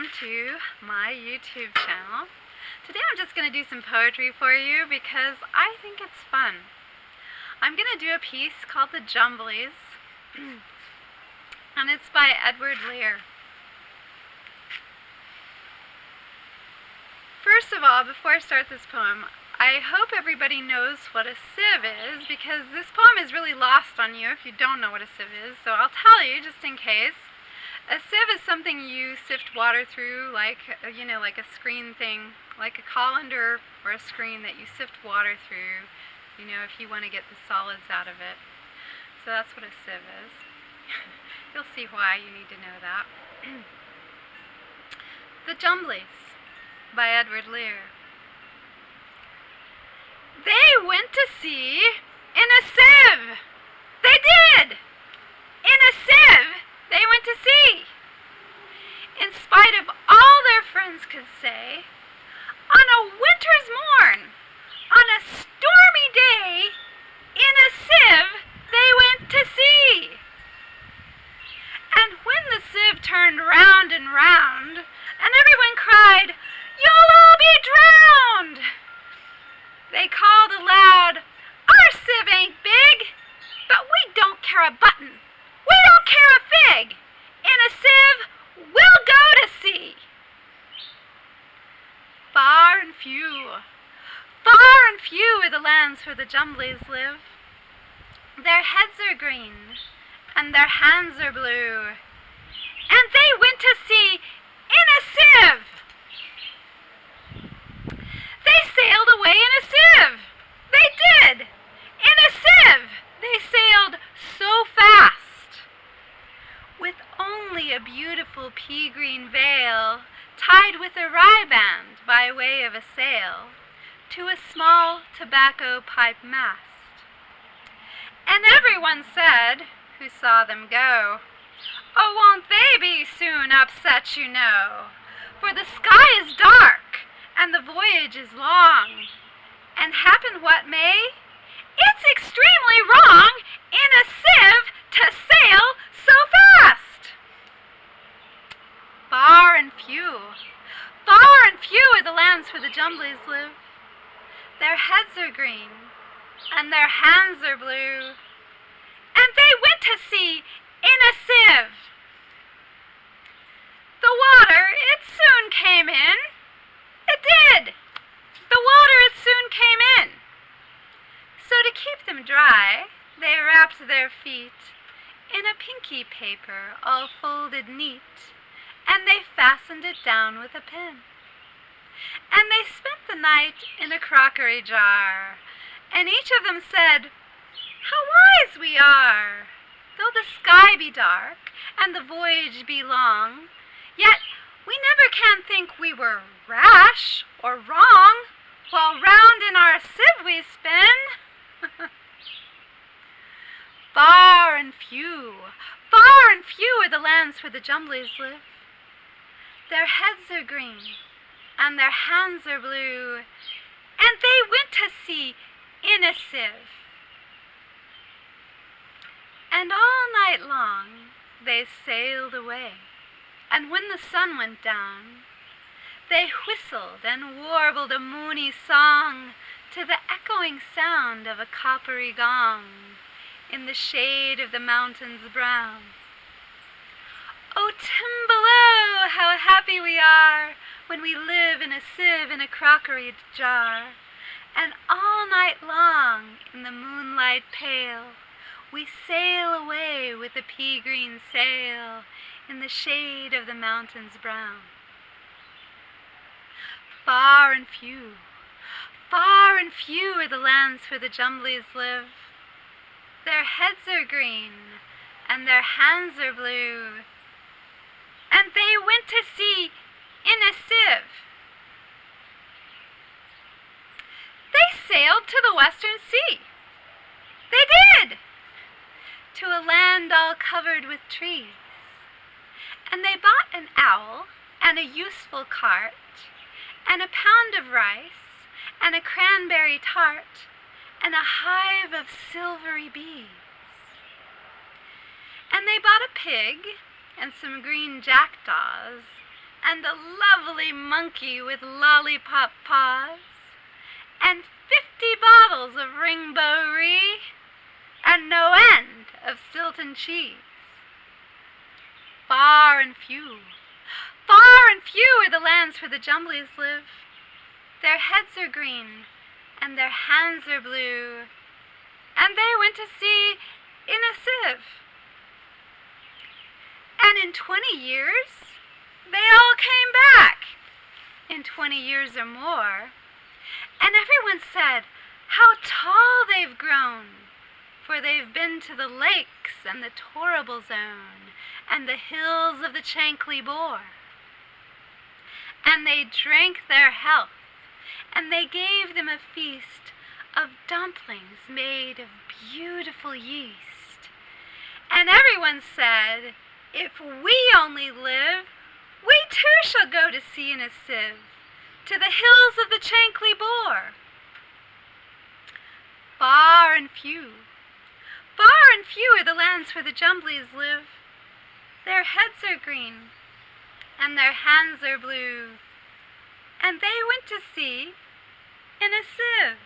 welcome to my YouTube channel. Today I'm just going to do some poetry for you because I think it's fun. I'm going to do a piece called the Jumblies, and it's by Edward Lear. First of all, before I start this poem, I hope everybody knows what a sieve is, because this poem is really lost on you if you don't know what a sieve is, so I'll tell you just in case. A sieve is something you sift water through, like a screen thing, like a colander or a screen that you sift water through, if you want to get the solids out of it. So that's what a sieve is. You'll see why you need to know that. The Jumblies by Edward Lear. They went to sea in a sieve. They did! In a sieve! They went to sea. In spite of all their friends could say, on a winter's morn, on a stormy day, in a sieve they went to sea. And when the sieve turned round and round, and everyone cried, "You'll all be drowned!" they called aloud, "Our sieve ain't big, but we don't care a button. We don't care a fig. In a sieve, we'll go to sea." Far and few are the lands where the Jumblies live. Their heads are green, and their hands are blue, and they went to sea in a sieve. They sailed away in a sieve. They did. In a sieve, they sailed so fast, with only a beautiful pea-green veil tied with a riband by way of a sail to a small tobacco pipe mast. And everyone said, who saw them go, "Oh, won't they be soon upset, you know? For the sky is dark, and the voyage is long, and happen what may, it's extremely wrong in a sieve to sail so fast." Far and few are the lands where the Jumblies live. Their heads are green, and their hands are blue, and they went to sea in a sieve. The water, it soon came in. It did. The water, it soon came in. So to keep them dry, they wrapped their feet in a pinky paper all folded neat, and they fastened it down with a pin. And they spent the night in a crockery jar, and each of them said, "How wise we are! Though the sky be dark and the voyage be long, yet we never can think we were rash or wrong, while round in our sieve we spin." Far and few are the lands where the Jumblies live. Their heads are green, and their hands are blue, and they went to sea in a sieve. And all night long they sailed away, and when the sun went down, they whistled and warbled a moony song to the echoing sound of a coppery gong in the shade of the mountains brown. "Oh, Timballo, how happy we are when we live in a sieve in a crockery jar, and all night long in the moonlight pale we sail away with a pea-green sail in the shade of the mountains brown." Far and few are the lands where the Jumblies live. Their heads are green, and their hands are blue, and they went to sea in a sieve. They sailed to the Western Sea. They did! To a land all covered with trees. And they bought an owl and a useful cart, and a pound of rice, and a cranberry tart, and a hive of silvery bees. And they bought a pig, and some green jackdaws, and the lovely monkey with lollipop paws, and 50 bottles of ring-bo-ree, and no end of Stilton cheese. Far and few are the lands where the Jumblies live. Their heads are green, and their hands are blue, and they went to sea in a sieve. And in 20 years, they all came back, in 20 years or more, and everyone said how tall they've grown, for they've been to the lakes and the torrible zone and the hills of the Chankly Bore. And they drank their health, and they gave them a feast of dumplings made of beautiful yeast. And everyone said, if we only live, we too shall go to sea in a sieve, to the hills of the Chankly Bore. Far and few are the lands where the Jumblies live. Their heads are green, and their hands are blue, and they went to sea in a sieve.